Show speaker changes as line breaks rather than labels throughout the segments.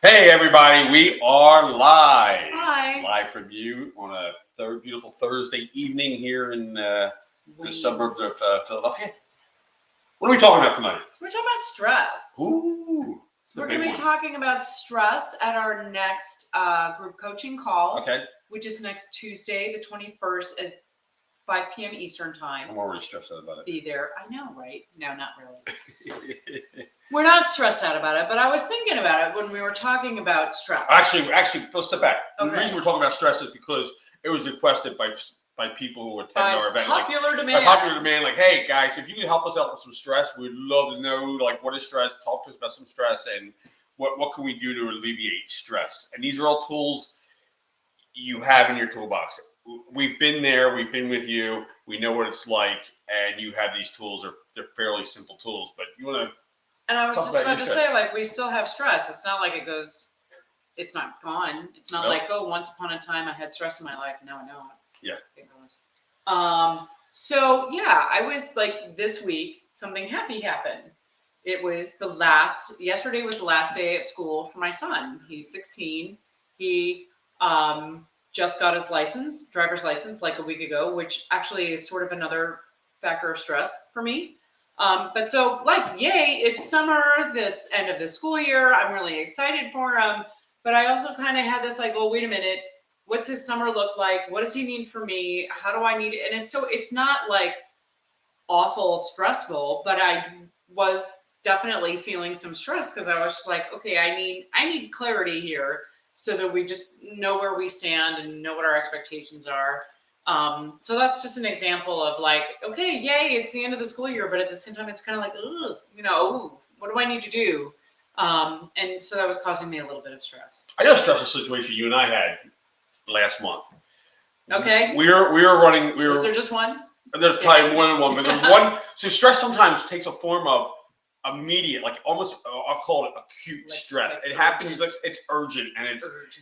Hey everybody, we are live.
Hi.
Live from you on a beautiful Thursday evening here in the suburbs of Philadelphia. What are we talking about tonight?
We're talking about stress.
Ooh.
We're going to be talking about stress at our next group coaching call,
Okay.
which is next Tuesday, the 21st at 5 p.m. Eastern Time.
I'm already stressed out about it.
Be there. I know, right? No, not really. We're not stressed out about it, but I was thinking about it when we were talking about stress.
Actually, let's step back.
Okay.
The reason we're talking about stress is because it was requested by people who attend our event.
Popular demand.
By popular demand, like, hey guys, if you can help us out with some stress, we'd love to know, like, what is stress? Talk to us about some stress and what can we do to alleviate stress? And these are all tools you have in your toolbox. We've been there. We've been with you. We know what it's like, and you have these tools. They're fairly simple tools, but you want to.
And I was just about to say, like, we still have stress. It's not like it's not gone. It's not like, oh, once upon a time I had stress in my life and now I don't.
Yeah.
So yeah, I was like, this week, something happy happened. It was yesterday was the last day of school for my son. He's 16. He just got his driver's license, like a week ago, which actually is sort of another factor of stress for me. But so, like, yay, it's summer, this end of the school year. I'm really excited for him. But I also kind of had this, like, well, wait a minute. What's his summer look like? What does he need from me? How do I need it? And it's not like awful stressful, but I was definitely feeling some stress because I was just like, okay, I need clarity here so that we just know where we stand and know what our expectations are. So that's just an example of, like, okay, yay, it's the end of the school year, but at the same time, it's kind of like, what do I need to do? And so that was causing me a little bit of stress.
I know a stressful situation you and I had last month.
Okay.
We were running.
Was there just one?
There's probably more than one, but there's one. So stress sometimes takes a form of immediate, like almost, I'll call it acute stress. It happens, like, it's urgent, and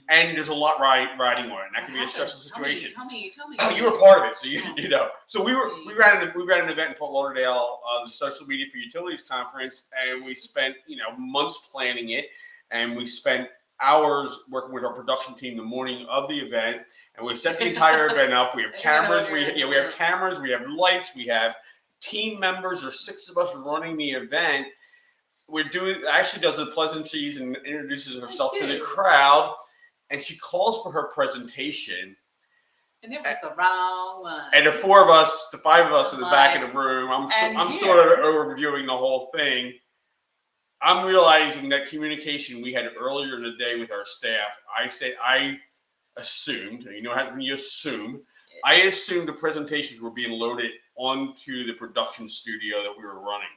and there's a lot riding on it, and that can be a stressful situation.
Tell me.
Oh, you were part of it, so you know. So we ran an event in Fort Lauderdale, the Social Media for Utilities conference, and we spent months planning it, and we spent hours working with our production team the morning of the event, and we set the entire event up. We have cameras, we have cameras, we have lights, we have team members. There's 6 of us running the event. Ashley does the pleasantries and introduces herself to the crowd, and she calls for her presentation.
And it was the wrong one.
And the 5 of us in the back of the room, I'm sort of overviewing the whole thing. I'm realizing that communication we had earlier in the day with our staff, I assumed, when you assume, I assumed the presentations were being loaded onto the production studio that we were running.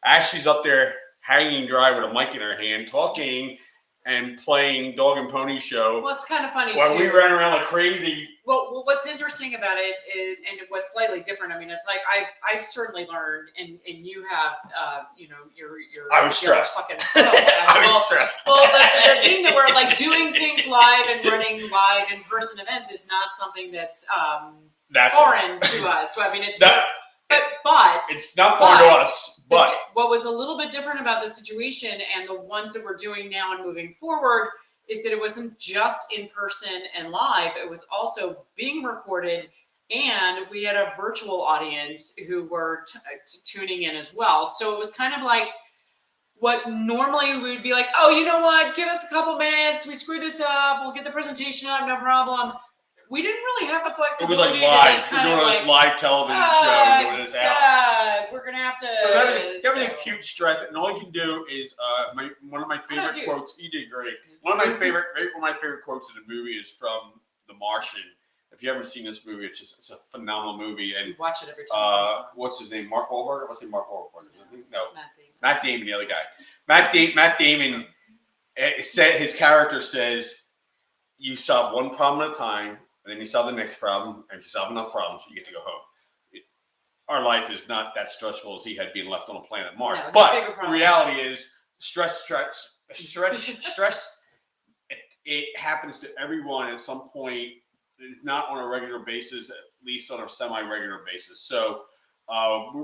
Ashley's up there hanging dry with a mic in her hand, talking and playing dog and pony show.
Well, it's kind of funny
while
too.
We ran around like crazy.
Well, what's interesting about it is, and what's slightly different, I mean, it's like I've certainly learned, and you have, you're.
I was stressed.
I was stressed. Well, the thing that we're, like, doing things live and running live in-person events is not something that's foreign to us. So I mean, it's but
it's not foreign to us. But
what was a little bit different about the situation and the ones that we're doing now and moving forward is that it wasn't just in person and live. It was also being recorded, and we had a virtual audience who were tuning in as well. So it was kind of like what normally we would be like, oh, you know what? Give us a couple minutes. We screwed this up. We'll get the presentation up. No problem. We didn't really have the flexibility.
It was like live. We're doing this live television show. We're doing this out.
We're going to have to.
So that was a huge stress. And all you can do is one of my favorite quotes. You did great. One of my favorite quotes in the movie is from The Martian. If you haven't seen this movie, it's a phenomenal movie. And
you watch it every time.
What's his name? Mark Wahlberg? I want to say Mark Wahlberg. No,
Matt
Damon, the other guy. Matt Damon said, his character says, you solve one problem at a time. And then you solve the next problem, and if you solve enough problems, you get to go home. Our life is not that stressful as he had being left on a planet Mars. No, but the reality is, stress. It happens to everyone at some point. It's not on a regular basis, at least on a semi-regular basis. So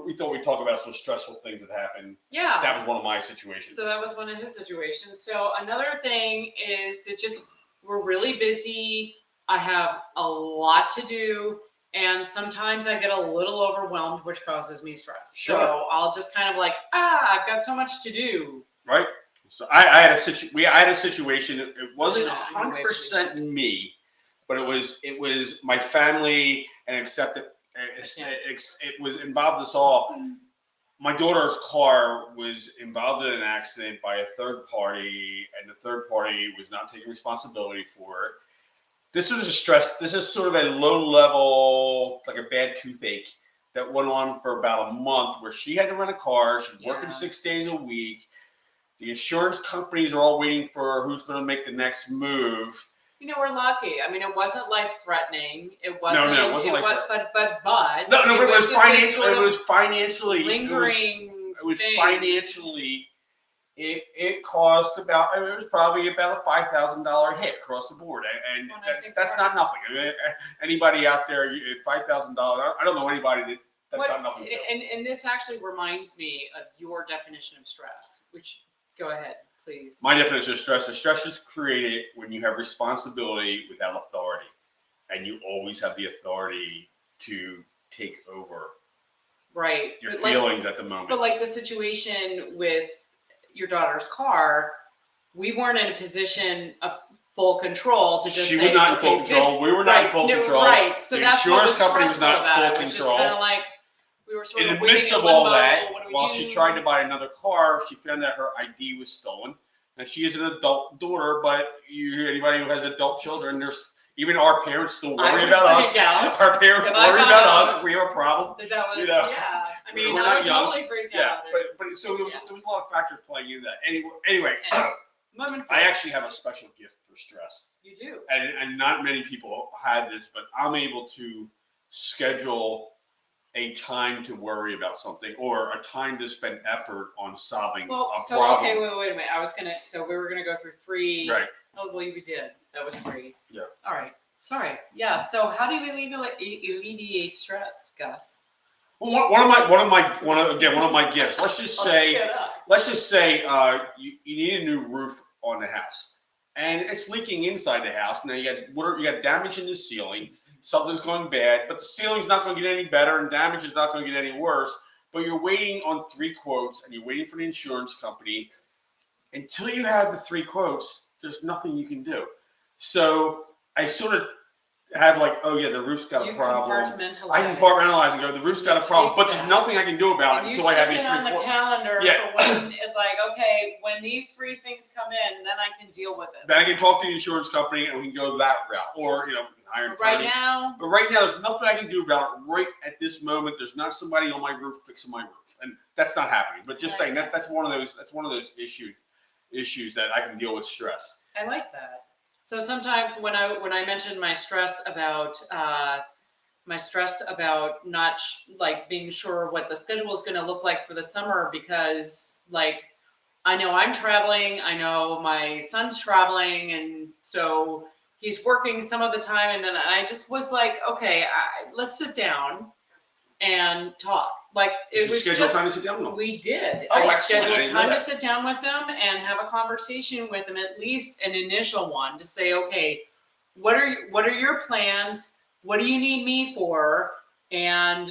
we thought we'd talk about some stressful things that happened.
Yeah.
That was one of my situations.
So that was one of his situations. So another thing is that just we're really busy. I have a lot to do, and sometimes I get a little overwhelmed, which causes me stress.
Sure.
So I'll just kind of like, I've got so much to do.
Right. So I had a situation. It wasn't 100% me, but it was my family, and except it was involved us all. My daughter's car was involved in an accident by a third party, and the third party was not taking responsibility for it. This was a stress. This is sort of a low level, like a bad toothache that went on for about a month, where she had to rent a car. She's working 6 days a week. The insurance companies are all waiting for who's going to make the next move.
You know, we're lucky. I mean, it wasn't life threatening. It wasn't.
No, it wasn't life
threatening. But.
No, it was financially. It was financially
lingering.
It was financially. It cost about. It was probably about a $5,000 hit across the board, and that's not nothing. Anybody out there, $5,000. I don't know anybody that's not nothing.
And this actually reminds me of your definition of stress. Which, go ahead, please.
My definition of stress is created when you have responsibility without authority, and you always have the authority to take over.
Right.
Your feelings at the moment.
But like the situation with your daughter's car, we weren't in a position of full control to just
she
say,
was not in full control. We were not in full control.
Right. So
the
that's what was
insurance company was
stressful
not
about
full
it. It was
control.
just kind of like we were sort
in
of
the midst
waiting
of all
limbo.
that,
What do we
while
do?
she tried to buy another car, she found that her ID was stolen. And she is an adult daughter, but anybody who has adult children, there's even our parents still worry about us. Our parents worry about us. We have a problem.
That was, I mean,
we're
I
not
would
young.
totally freak out.
But so there was a lot of factors playing into that. Anyway, I actually have a special gift for stress.
You do.
And not many people had this, but I'm able to schedule a time to worry about something, or a time to spend effort on solving a problem.
Okay, wait a minute. We were gonna go through three.
Right.
Oh, well, we did. That was three.
Yeah.
All right. Sorry. Yeah. So how do you alleviate stress, Gus?
Well, one of my gifts. Let's just say you need a new roof on the house, and it's leaking inside the house. Now you got damage in the ceiling. Something's going bad, but the ceiling's not going to get any better, and damage is not going to get any worse. But you're waiting on 3 quotes, and you're waiting for the insurance company. Until you have the 3 quotes, there's nothing you can do. So I sort of have like, the roof's got a problem. I compartmentalize and go, the roof's got a problem, but there's nothing I can do about it until I have these 3 quotes.
You stick it on the calendar for when it's like, okay, when these 3 things come in, then I can deal with this.
Then I can talk to the insurance company, and we can go that route, or hire an attorney. But right now, there's nothing I can do about it. Right at this moment, there's not somebody on my roof fixing my roof, and that's not happening. But just saying that's one of those issues that I can deal with stress.
I like that. So sometimes when I mentioned my stress about not being sure what the schedule is going to look like for the summer, because I know I'm traveling, I know my son's traveling, and so he's working some of the time, and then I just was like, okay, let's sit down and talk. It was
schedule time to sit down with him?
We did.
Oh,
I scheduled time to sit down with him and have a conversation with him, at least an initial one, to say, okay, what are your plans? What do you need me for? And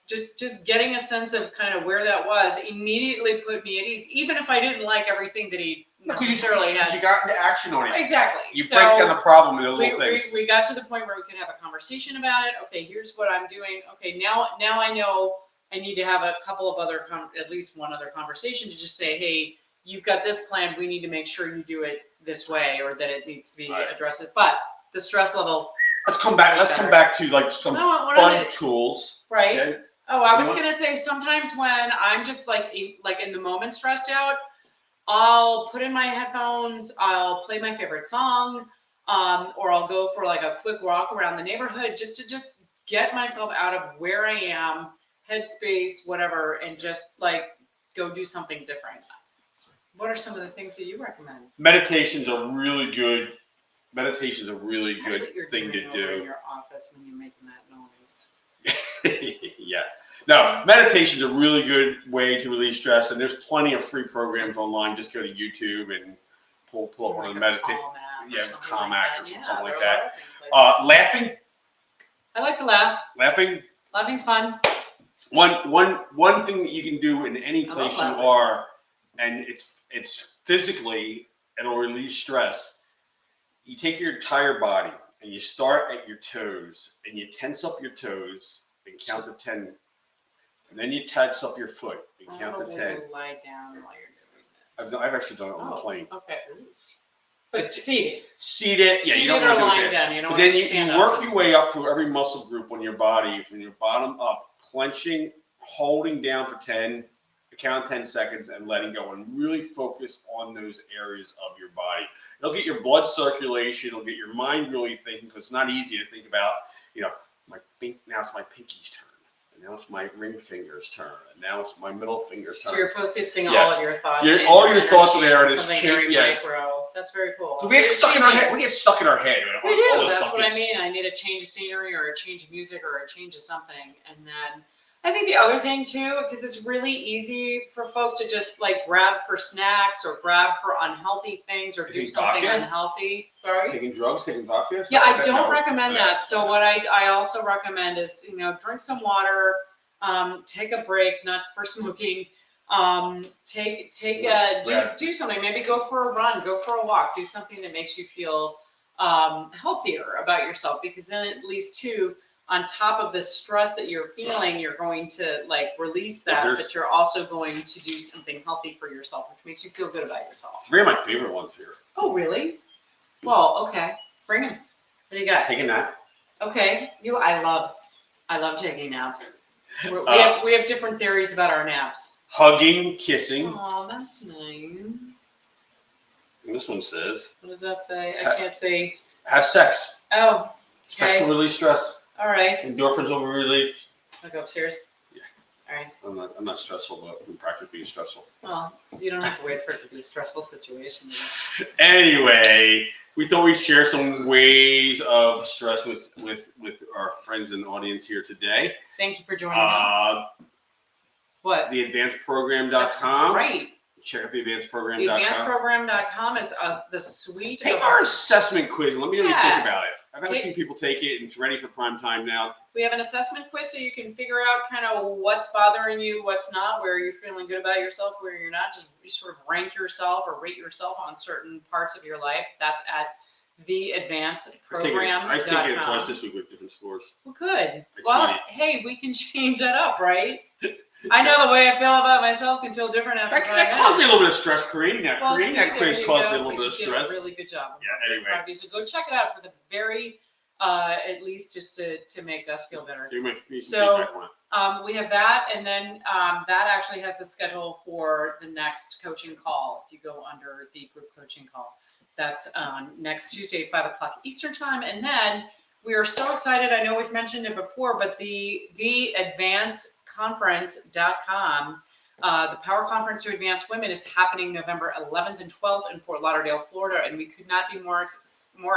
just getting a sense of kind of where that was immediately put me at ease, even if I didn't like everything that he necessarily had.
You got into action on it.
Exactly.
You break down the problem into little things.
We got to the point where we could have a conversation about it. Okay, here's what I'm doing. Okay, now I know I need to have a couple of at least one other conversation to just say, hey, you've got this plan. We need to make sure you do it this way, or that it needs to be addressed. But the stress level.
Let's come back to some fun tools.
Right.
Okay?
Oh, I was gonna say, sometimes when I'm just in the moment stressed out, I'll put in my headphones, I'll play my favorite song, or I'll go for a quick walk around the neighborhood just to get myself out of where I am, headspace, whatever, and just go do something different. What are some of the things that you recommend?
Meditation's a really good thing to do.
In your office when you're making that noise.
Yeah. No, meditation's a really good way to release stress, and there's plenty of free programs online. Just go to YouTube and pull up one of the meditation. Yeah, Calm Act or something like that. Laughing.
I like to laugh. Laughing's fun.
One thing that you can do in any place you are, and it's physically, it'll relieve stress. You take your entire body and you start at your toes and you tense up your toes and count to 10, and then you tense up your foot and count to 10.
Lie down while you're doing this.
I've actually done it on the plane.
Okay. But seated.
Seated. Yeah, you don't want to do it down.
But then
you work your way up through every muscle group on your body, from your bottom up, clenching, holding down for 10, count 10 seconds, and letting go, and really focus on those areas of your body. It'll get your blood circulation. It'll get your mind really thinking, because it's not easy to think about, now it's my pinky's turn. And now it's my ring finger's turn. And now it's my middle finger's turn.
So you're focusing all of your thoughts.
All your thoughts are there, and it's
micro. That's very cool.
We get stuck in our head. We get stuck in our head.
We do. That's what I mean. I need a change of scenery, or a change of music, or a change of something. And then I think the other thing too, because it's really easy for folks to just grab for snacks or grab for unhealthy things or do something unhealthy. Sorry?
Taking drugs, taking vodka?
Yeah, I don't recommend that. So what I also recommend is, drink some water, take a break, not for smoking. Do something, maybe go for a run, go for a walk, do something that makes you feel healthier about yourself, because then at least too, on top of the stress that you're feeling, you're going to release that, but you're also going to do something healthy for yourself, which makes you feel good about yourself.
Three of my favorite ones here.
Oh, really? Well, okay. Bring them. What do you got?
Take a nap.
Okay. I love taking naps. We have different theories about our naps.
Hugging, kissing.
Oh, that's nice.
And this one says.
What does that say? I can't say.
Have sex.
Oh. Okay.
Sex will release stress.
All right.
Endorphins will be relieved.
I'll go upstairs.
Yeah.
All right.
I'm not stressful, but I'm practically stressful.
Well, you don't have to wait for it to be a stressful situation.
Anyway, we thought we'd share some ways of stress with our friends and audience here today.
Thank you for joining us. What?
TheAdvancedProgram.com.
Right.
Check out TheAdvancedProgram.com.
TheAdvancedProgram.com is the suite.
Take our assessment quiz and let me know what you think about it. I've had a few people take it, and it's ready for prime time now.
We have an assessment quiz, so you can figure out kind of what's bothering you, what's not, where you're feeling good about yourself, where you're not. Just sort of rank yourself or rate yourself on certain parts of your life. That's at TheAdvancedProgram.com.
I've taken it twice this week with different scores.
Well, good. Well, hey, we can change that up, right? I know the way I feel about myself can feel different after
that caused me a little bit of stress creating that.
Well,
creating that quiz caused me a little bit of stress.
Did a really good job.
Yeah. Anyway,
so go check it out for the very, at least just to make us feel better.
So
we have that, and then that actually has the schedule for the next coaching call. If you go under the group coaching call, that's next Tuesday at 5:00 Eastern time, and then we are so excited. I know we've mentioned it before, but the AdvanceConference.com, the Power Conference to Advance Women, is happening November 11th and 12th in Fort Lauderdale, Florida, and we could not be more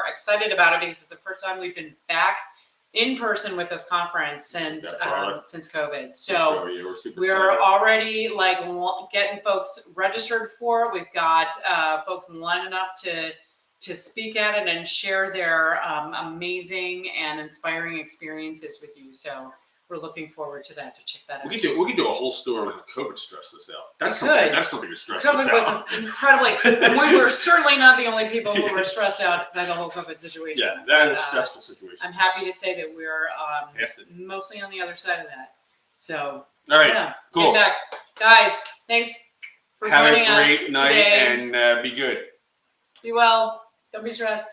excited about it, because it's the first time we've been back in person with this conference since COVID. So we're already getting folks registered for it. We've got folks lining up to speak at it and share their amazing and inspiring experiences with you. So we're looking forward to that. So check that out.
We could do a whole story on how COVID stressed us out. That's something to stress
COVID
us out.
was incredibly. We were certainly not the only people who were stressed out by the whole COVID situation.
Yeah, that is a stressful situation.
I'm happy to say that we're mostly on the other side of that. So
all right,
yeah,
cool.
Get back, guys. Thanks for joining us.
Have a great night
today.
And be good.
Be well. Don't be stressed.